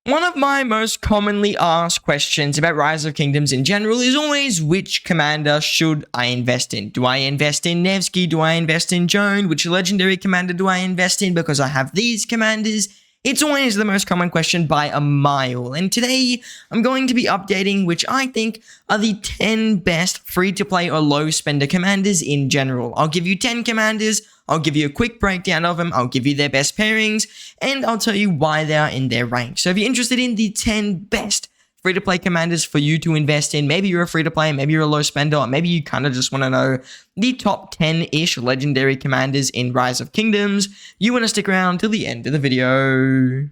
One of my most commonly asked questions about Rise of Kingdoms in general is always, which commander should I invest in? Do I invest in Nevsky? Do I invest in Joan? Which legendary commander do I invest in because I have these commanders? It's always the most common question by a mile, and today I'm going to be updating which I think are the 10 best free-to-play or low-spender commanders in general. I'll give you 10 commanders, I'll give you a quick breakdown of them, I'll give you their best pairings, and I'll tell you why they are in their rank. So if you're interested in the 10 best free-to-play commanders for you to invest in, maybe you're a free-to-play, maybe you're a low spender, or maybe you kind of just want to know the top 10-ish legendary commanders in Rise of Kingdoms, you want to stick around till the end of the video.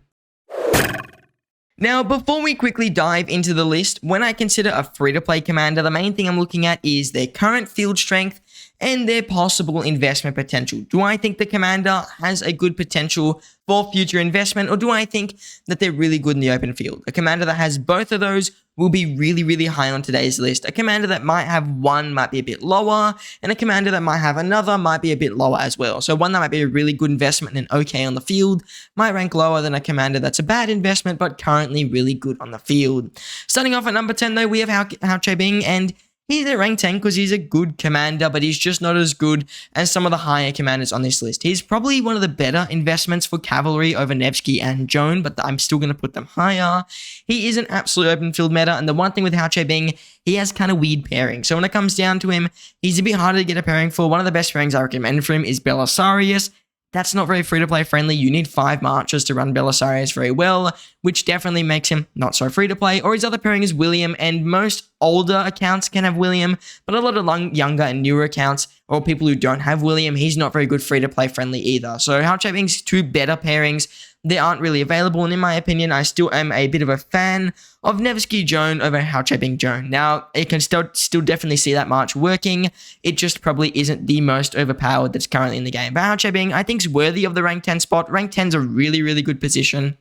Now, before we quickly dive into the list, when I consider a free-to-play commander, the main thing I'm looking at is their current field strength and their possible investment potential. Do I think the commander has a good potential for future investment, or do I think that they're really good in the open field? A commander that has both of those will be really, really high on today's list. A commander that might have one might be a bit lower, and a commander that might have another might be a bit lower as well. So one that might be a really good investment and okay on the field might rank lower than a commander that's a bad investment but currently really good on the field. Starting off at number 10 though, we have Hao Bing, and he's at rank 10 because he's a good commander, but he's just not as good as some of the higher commanders on this list. He's probably one of the better investments for cavalry over Nevsky and Joan, but I'm still going to put them higher. He is an absolute open field meta, and the one thing with Hao Bing, he has kind of weird pairing. So when it comes down to him, he's a bit harder to get a pairing for. One of the best pairings I recommend for him is Belisarius. That's not very free-to-play friendly. You need 5 marchers to run Belisarius very well, which definitely makes him not so free-to-play. Or his other pairing is William, and most older accounts can have William, but a lot of younger and newer accounts, or people who don't have William, he's not very good free-to-play friendly either. So Hao Bing's 2 better pairings, they aren't really available, and in my opinion, I still am a bit of a fan of Nevsky Joan over Hao Bing Joan. Now, it can still definitely see that march working. It just probably isn't the most overpowered that's currently in the game. But Hao Bing, I think, is worthy of the rank 10 spot. Rank 10 is a really, really good position.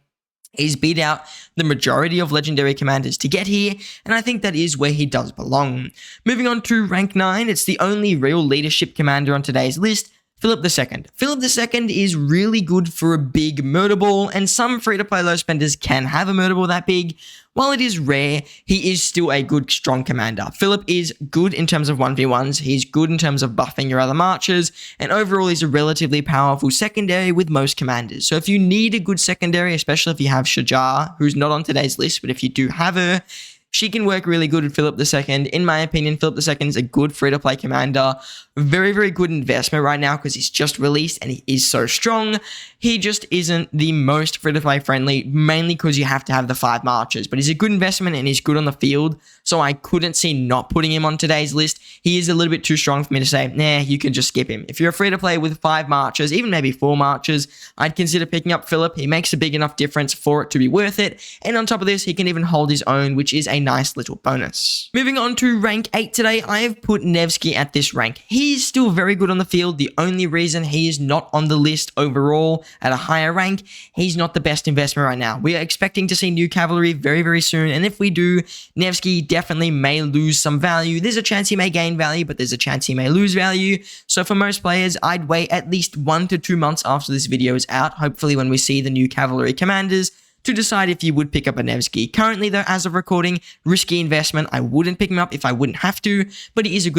He's beat out the majority of legendary commanders to get here, and I think that is where he does belong. Moving on to rank 9, it's the only real leadership commander on today's list, Philip II. Philip II is really good for a big murder ball, and some free-to-play low spenders can have a murder ball that big. While it is rare, he is still a good, strong commander. Philip is good in terms of 1v1s, he's good in terms of buffing your other marchers, and overall he's a relatively powerful secondary with most commanders. So if you need a good secondary, especially if you have Shajar, who's not on today's list, but if you do have her, she can work really good with Philip II. In my opinion, Philip II is a good free-to-play commander. Very, very good investment right now because he's just released and he is so strong. He just isn't the most free-to-play friendly, mainly because you have to have the 5 marchers. But he's a good investment and he's good on the field, so I couldn't see not putting him on today's list. He is a little bit too strong for me to say, nah, you can just skip him. If you're a free-to-play with 5 marchers, even maybe 4 marchers, I'd consider picking up Philip. He makes a big enough difference for it to be worth it. And on top of this, he can even hold his own, which is a nice little bonus. Moving on to rank 8 today, I have put Nevsky at this rank. He's still very good on the field. The only reason he is not on the list overall at a higher rank, he's not the best investment right now. We are expecting to see new cavalry very, very soon, and if we do, Nevsky definitely may lose some value. There's a chance he may gain value, but there's a chance he may lose value. So for most players, I'd wait at least 1 to 2 months after this video is out, hopefully when we see the new cavalry commanders, to decide if you would pick up a Nevsky. Currently though, as of recording, risky investment. I wouldn't pick him up if I wouldn't have to, but he's a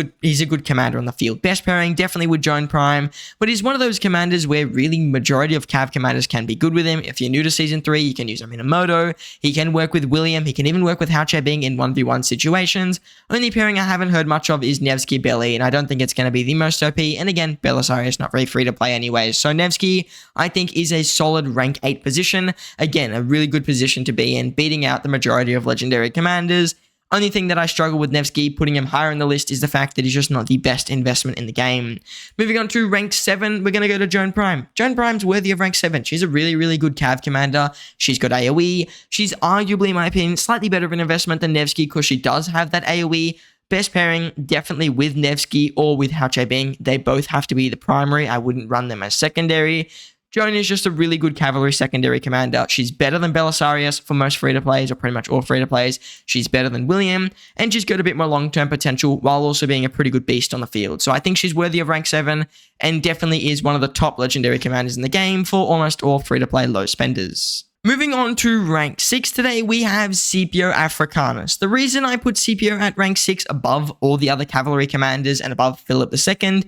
good commander on the field. Best pairing definitely with Joan Prime, but he's one of those commanders where really majority of cav commanders can be good with him. If you're new to season 3, you can use him in a moto. He can work with William. He can even work with Hao Bing in 1v1 situations. Only pairing I haven't heard much of is Nevsky Belly, and I don't think it's going to be the most OP. And again, Belisarius not very free to play anyways. So Nevsky, I think, is a solid rank 8 position. Again, a really good position to be in, beating out the majority of legendary commanders. Only thing that I struggle with Nevsky, putting him higher in the list, is the fact that he's just not the best investment in the game. Moving on to rank 7, we're going to go to Joan Prime. Joan Prime's worthy of rank 7. She's a really, really good cav commander. She's got AoE. She's arguably, in my opinion, slightly better of an investment than Nevsky because she does have that AoE. Best pairing, definitely with Nevsky or with Hao Bing. They both have to be the primary. I wouldn't run them as secondary. Joan is just a really good cavalry secondary commander. She's better than Belisarius for most free-to-plays, or pretty much all free-to-plays. She's better than William, and she's got a bit more long-term potential while also being a pretty good beast on the field. So I think she's worthy of rank 7, and definitely is one of the top legendary commanders in the game for almost all free-to-play low spenders. Moving on to rank 6 today, we have Scipio Africanus. The reason I put Scipio at rank 6 above all the other cavalry commanders and above Philip II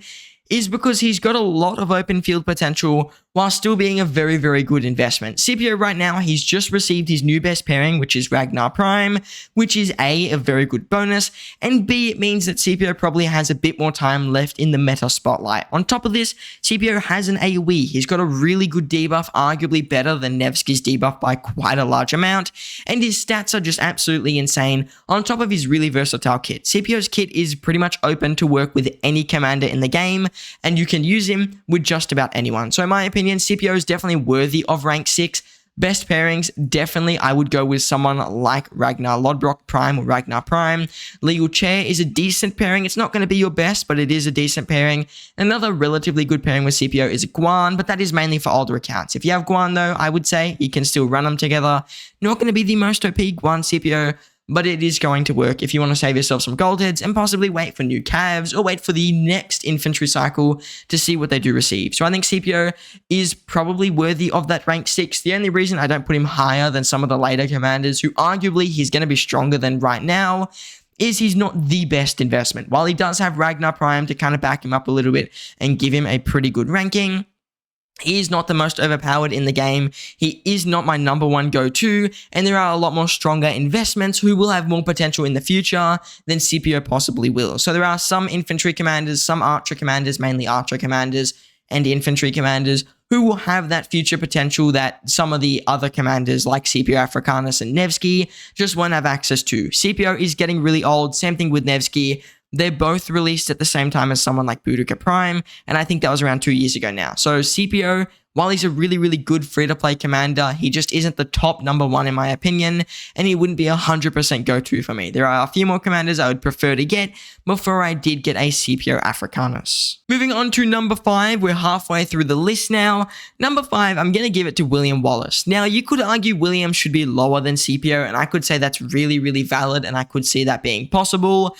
is because he's got a lot of open field potential while still being a very, very good investment. Scipio right now, he's just received his new best pairing, which is Ragnar Prime, which is A, a very good bonus, and B, it means that Scipio probably has a bit more time left in the meta spotlight. On top of this, Scipio has an AoE. He's got a really good debuff, arguably better than Nevsky's debuff by quite a large amount, and his stats are just absolutely insane on top of his really versatile kit. Scipio's kit is pretty much open to work with any commander in the game, and you can use him with just about anyone. So in my opinion, Scipio is definitely worthy of rank 6. Best pairings, definitely I would go with someone like Ragnar Lodbrok Prime or Ragnar Prime. Legal Chair is a decent pairing. It's not going to be your best, but it is a decent pairing. Another relatively good pairing with Scipio is Guan, but that is mainly for older accounts. If you have Guan though, I would say you can still run them together. Not going to be the most OP Guan Scipio, but it is going to work if you want to save yourself some gold heads and possibly wait for new calves or wait for the next infantry cycle to see what they do receive. So I think Scipio is probably worthy of that rank 6. The only reason I don't put him higher than some of the later commanders who arguably he's going to be stronger than right now is he's not the best investment. While he does have Ragnar Prime to kind of back him up a little bit and give him a pretty good ranking, he is not the most overpowered in the game. He is not my number one go-to, and there are a lot more stronger investments who will have more potential in the future than Scipio possibly will. So there are some infantry commanders, some archer commanders, mainly archer commanders and infantry commanders, who will have that future potential that some of the other commanders like Scipio Africanus and Nevsky just won't have access to. Scipio is getting really old, same thing with Nevsky. They're both released at the same time as someone like Boudica Prime, and I think that was around 2 years ago now. So Scipio, while he's a really, really good free-to-play commander, he just isn't the top number one in my opinion, and he wouldn't be 100% go-to for me. There are a few more commanders I would prefer to get before I did get a Scipio Africanus. Moving on to number 5, we're halfway through the list now. Number 5, I'm going to give it to William Wallace. Now, you could argue William should be lower than Scipio, and I could say that's really, really valid, and I could see that being possible.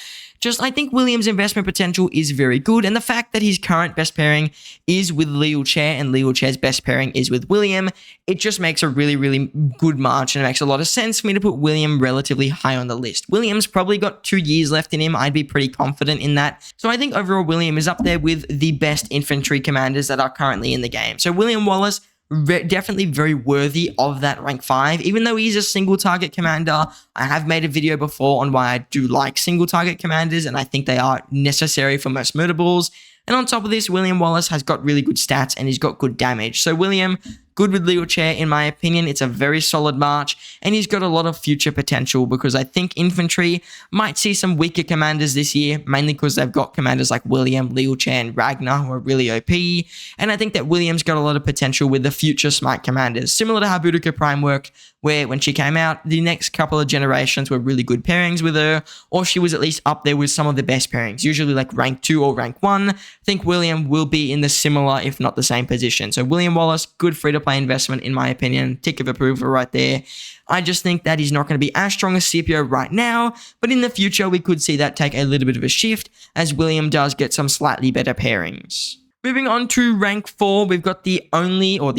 I think William's investment potential is very good, and the fact that his current best pairing is with Legal Chair and Legal Chair's best pairing is with William, it just makes a really, really good march, and it makes a lot of sense for me to put William relatively high on the list. William's probably got 2 years left in him. I'd be pretty confident in that. So I think overall William is up there with the best infantry commanders that are currently in the game. So William Wallace, definitely very worthy of that rank 5, even though he's a single target commander. I have made a video before on why I do like single target commanders, and I think they are necessary for most murder-balls. And on top of this, William Wallace has got really good stats and he's got good damage. So William, good with Legal Chair in my opinion. It's a very solid march, and he's got a lot of future potential because I think infantry might see some weaker commanders this year, mainly because they've got commanders like William, Legal Chair, and Ragnar who are really OP. And I think that William's got a lot of potential with the future Smite commanders, similar to how Boudica Prime worked, where when she came out, the next couple of generations were really good pairings with her, or she was at least up there with some of the best pairings, usually like rank 2 or rank 1. I think William will be in the similar, if not the same position. So William Wallace, good free-to-play investment in my opinion, tick of approval right there. I just think that he's not going to be as strong as Scipio right now, but in the future we could see that take a little bit of a shift as William does get some slightly better pairings. Moving on to rank 4, we've got the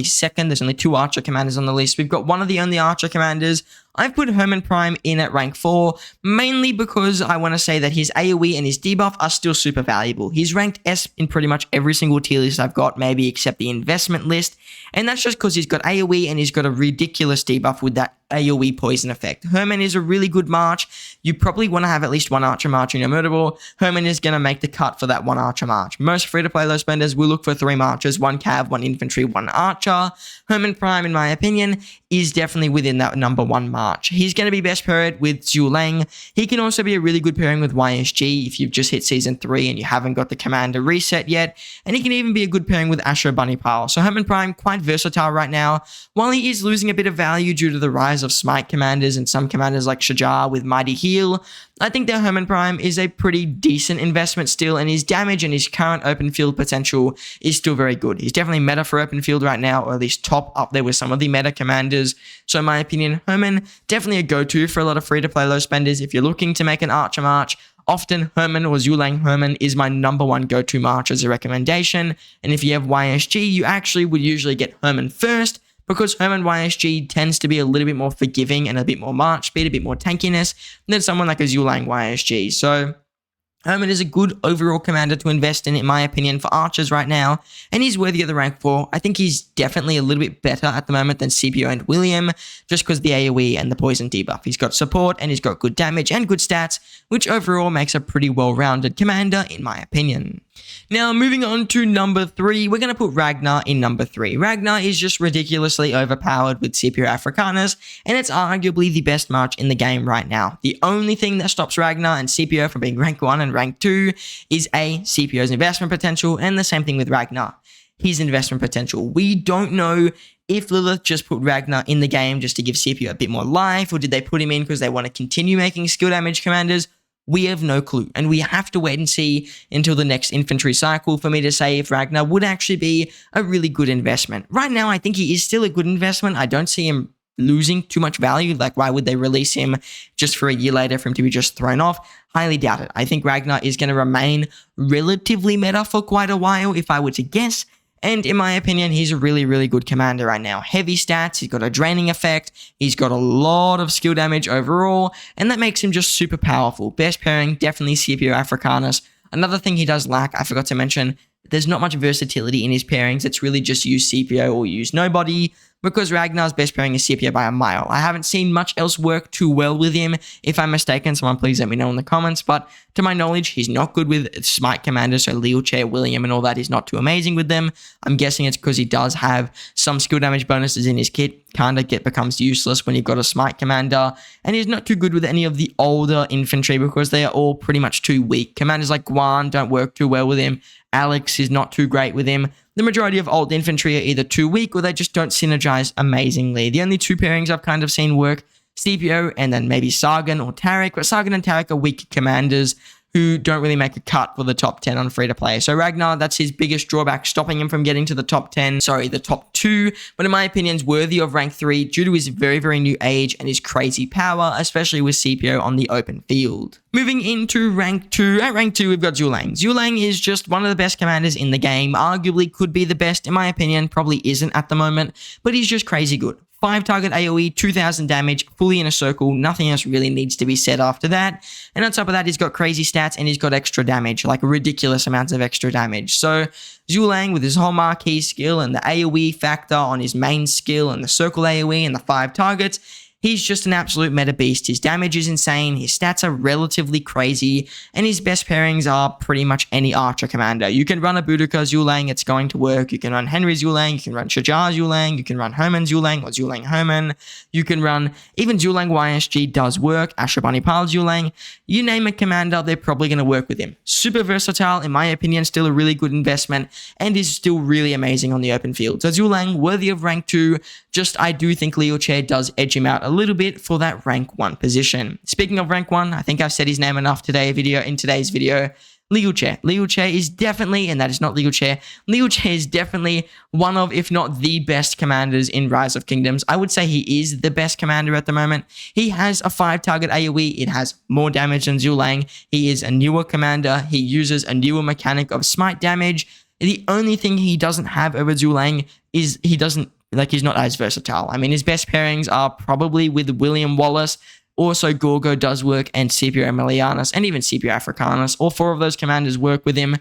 second, there's only 2 archer commanders on the list. We've got one of the only archer commanders. I've put Herman Prime in at rank 4, mainly because I want to say that his AoE and his debuff are still super valuable. He's ranked S in pretty much every single tier list I've got, maybe except the investment list, and that's just because he's got AoE and he's got a ridiculous debuff with that AoE poison effect. Herman is a really good march. You probably want to have at least one archer march in your murder ball. Herman is going to make the cut for that one archer march. Most free-to-play low spenders will look for 3 marchers, 1 cav, 1 infantry, 1 archer. Herman Prime, in my opinion, is definitely within that number 1 march. He's going to be best paired with Zang. He can also be a really good pairing with YSG if you've just hit season 3 and you haven't got the commander reset yet. And he can even be a good pairing with Astro Bunny Pile. So Herman Prime, quite versatile right now. While he is losing a bit of value due to the rise of Smite commanders and some commanders like Shajar with Mighty Heal, I think that Herman Prime is a pretty decent investment still, and his damage and his current open field potential is still very good. He's definitely meta for open field right now, or at least top up there with some of the meta commanders. So in my opinion, Herman, definitely a go-to for a lot of free-to-play low spenders. If you're looking to make an archer march, often Herman or Zulang Herman is my number 1 go-to march as a recommendation. And if you have YSG, you actually would usually get Herman first because Herman YSG tends to be a little bit more forgiving and a bit more March speed, a bit more tankiness than someone like a Zhulang YSG. So Herman is a good overall commander to invest in my opinion, for archers right now, and he's worthy of the rank 4. I think he's definitely a little bit better at the moment than CPO and William, just because the AoE and the poison debuff. He's got support, and he's got good damage and good stats, which overall makes a pretty well-rounded commander, in my opinion. Now, moving on to number 3, we're going to put Ragnar in number 3. Ragnar is just ridiculously overpowered with Scipio Africanus, and it's arguably the best March in the game right now. The only thing that stops Ragnar and Scipio from being rank 1 and rank 2 is Scipio's investment potential, and the same thing with Ragnar. His investment potential. We don't know if Lilith just put Ragnar in the game just to give Scipio a bit more life, or did they put him in because they want to continue making skill damage commanders? We have no clue, and we have to wait and see until the next infantry cycle for me to say if Ragnar would actually be a really good investment. Right now, I think he is still a good investment. I don't see him losing too much value. Like, why would they release him just for a year later for him to be just thrown off? Highly doubt it. I think Ragnar is going to remain relatively meta for quite a while, if I were to guess. And in my opinion, he's a really, really good commander right now. Heavy stats, he's got a draining effect, he's got a lot of skill damage overall, and that makes him just super powerful. Best pairing, definitely Scipio Africanus. Another thing he does lack, I forgot to mention, there's not much versatility in his pairings. It's really just use Scipio or use nobody, because Ragnar's best pairing is Scipio by a mile. I haven't seen much else work too well with him. If I'm mistaken, someone please let me know in the comments, but to my knowledge, he's not good with Smite commanders, so Liuche, William, and all that. He's not too amazing with them. I'm guessing it's because he does have some skill damage bonuses in his kit. Kinda becomes useless when you've got a Smite commander, and he's not too good with any of the older infantry because they are all pretty much too weak. Commanders like Guan don't work too well with him. Alex is not too great with him. The majority of old infantry are either too weak or they just don't synergize amazingly. The only two pairings I've kind of seen work, Scipio and then maybe Sargon or Tarek, but Sargon and Tarek are weak commanders who don't really make a cut for the top 10 on free-to-play. So Ragnar, that's his biggest drawback, stopping him from getting to the top 10, the top 2, but in my opinion is worthy of rank 3 due to his very, very new age and his crazy power, especially with Scipio on the open field. Moving into rank 2, at rank 2 we've got Zhulang. Zhulang is just one of the best commanders in the game, arguably could be the best in my opinion, probably isn't at the moment, but he's just crazy good. 5 target AoE, 2000 damage, fully in a circle, nothing else really needs to be said after that. And on top of that, he's got crazy stats and he's got extra damage, like ridiculous amounts of extra damage. So Zhulang with his whole marquee skill and the AoE factor on his main skill and the circle AoE and the 5 targets, he's just an absolute meta beast. His damage is insane, his stats are relatively crazy, and his best pairings are pretty much any archer commander. You can run a Boudica Zhulang, it's going to work. You can run Henry Zhulang, you can run Shajar Zhulang, you can run Herman Zhulang or Zhulang Herman. You can run, even Zhulang YSG does work, Ashurbanipal Zhulang. You name a commander, they're probably going to work with him. Super versatile, in my opinion, still a really good investment, and is still really amazing on the open field. So Zhulang, worthy of rank 2, just I do think Liuche does edge him out a little bit for that rank 1 position. Speaking of rank 1, I think I've said his name enough in today's video. Liuche. Liuche is definitely, and that is not Liuche, Liuche is definitely one of, if not the best commanders in Rise of Kingdoms. I would say he is the best commander at the moment. He has a 5 target AoE, it has more damage than Zhulang. He is a newer commander, he uses a newer mechanic of smite damage. The only thing he doesn't have over Zhulang is he's not as versatile. I mean, his best pairings are probably with William Wallace. Also, Gorgo does work, and Scipio Emilianus, and even Scipio Africanus. All 4 of those commanders work with him.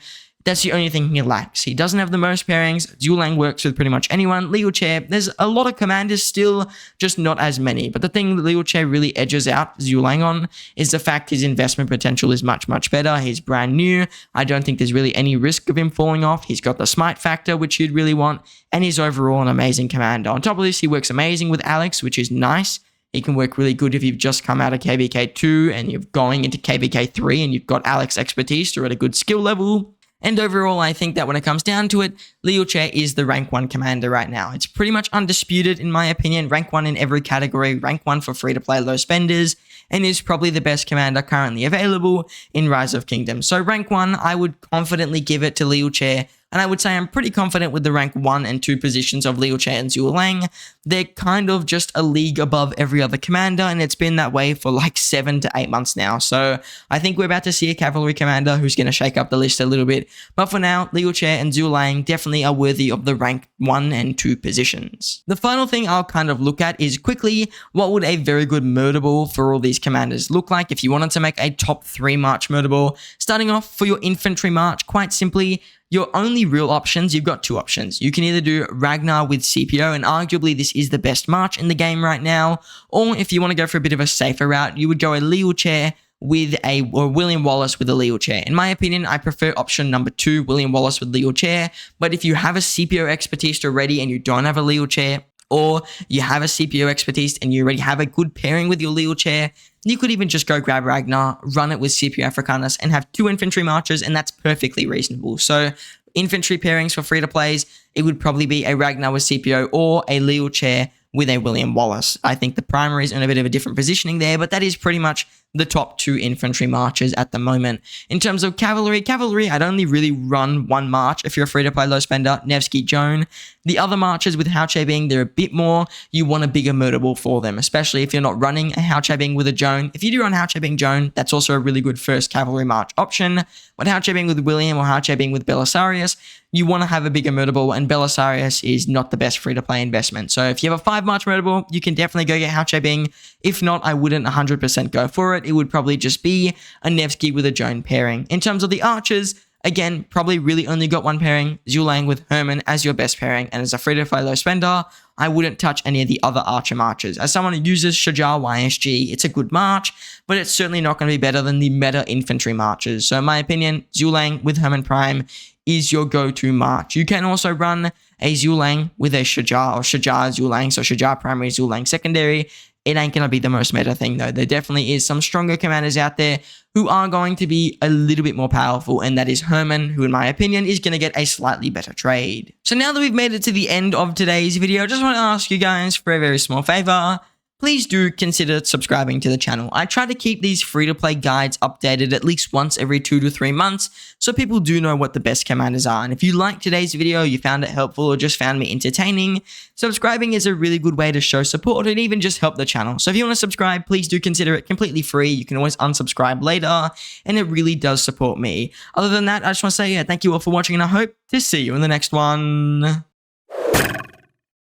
That's the only thing he lacks. He doesn't have the most pairings. Zhulang works with pretty much anyone. Liuche, there's a lot of commanders still, just not as many. But the thing that Liuche really edges out Zhulang on is the fact his investment potential is much, much better. He's brand new. I don't think there's really any risk of him falling off. He's got the smite factor, which you'd really want, and he's overall an amazing commander. On top of this, he works amazing with Alex, which is nice. He can work really good if you've just come out of KVK 2 and you're going into KVK 3 and you've got Alex expertise or at a good skill level. And overall, I think that when it comes down to it, Liuche is the rank 1 commander right now. It's pretty much undisputed in my opinion, rank 1 in every category, rank 1 for free-to-play low spenders, and is probably the best commander currently available in Rise of Kingdoms. So rank 1, I would confidently give it to Liuche and I would say I'm pretty confident with the rank 1 and 2 positions of Liu Che and Zhu Lang. They're kind of just a league above every other commander, and it's been that way for like 7 to 8 months now. So I think we're about to see a cavalry commander who's going to shake up the list a little bit. But for now, Liu Che and Zhu Lang definitely are worthy of the rank 1 and 2 positions. The final thing I'll kind of look at is quickly what would a very good murderable for all these commanders look like if you wanted to make a top 3 march murderable. Starting off for your infantry march, quite simply, your only real options, you've got 2 options. You can either do Ragnar with CPO, and arguably this is the best march in the game right now, or if you want to go for a bit of a safer route, you would go a Liu Che or William Wallace with a Liu Che. In my opinion, I prefer option number 2, William Wallace with Liu Che, but if you have a CPO expertise already and you don't have a Liu Che, or you have a CPO expertise and you already have a good pairing with your Liu Che, you could even just go grab Ragnar, run it with CPO Africanus, and have 2 infantry marches, and that's perfectly reasonable. So infantry pairings for free-to-plays, it would probably be a Ragnar with CPO or a Liu Che with a William Wallace. I think the primary is in a bit of a different positioning there, but that is pretty much the top 2 infantry marches at the moment. In terms of cavalry, I'd only really run 1 march if you're a free-to-play low spender, Nevsky, Joan. The other marches with Hao Che Bing, they're a bit more, you want a bigger murderable for them, especially if you're not running a Hao Che Bing with a Joan. If you do run Hao Che Bing Joan, that's also a really good first cavalry march option. But Hao Che Bing with William or Hao Che Bing with Belisarius, you want to have a bigger murderable, and Belisarius is not the best free-to-play investment. So if you have a 5 march murderable, you can definitely go get Hao Che Bing. If not, I wouldn't 100% go for it. It would probably just be a Nevsky with a Joan pairing. In terms of the archers, again, probably really only got 1 pairing, Zhu Lang with Herman as your best pairing, and as a free-to-play low spender, I wouldn't touch any of the other archer marches. As someone who uses Shajar YSG, it's a good march, but it's certainly not going to be better than the meta infantry marches. So in my opinion, Zhu Lang with Herman Prime is your go-to march. You can also run a Zhu Lang with a Shajar or Shajar Zhu Lang, so Shajar primary, Zhu Lang secondary. It ain't going to be the most meta thing though. There definitely is some stronger commanders out there who are going to be a little bit more powerful, and that is Herman, who in my opinion is going to get a slightly better trade. So now that we've made it to the end of today's video, I just want to ask you guys for a very small favor. Please do consider subscribing to the channel. I try to keep these free-to-play guides updated at least once every 2 to 3 months, so people do know what the best commanders are. And if you liked today's video, you found it helpful, or just found me entertaining, subscribing is a really good way to show support and even just help the channel. So if you want to subscribe, please do consider it completely free. You can always unsubscribe later, and it really does support me. Other than that, I just want to say thank you all for watching, and I hope to see you in the next one.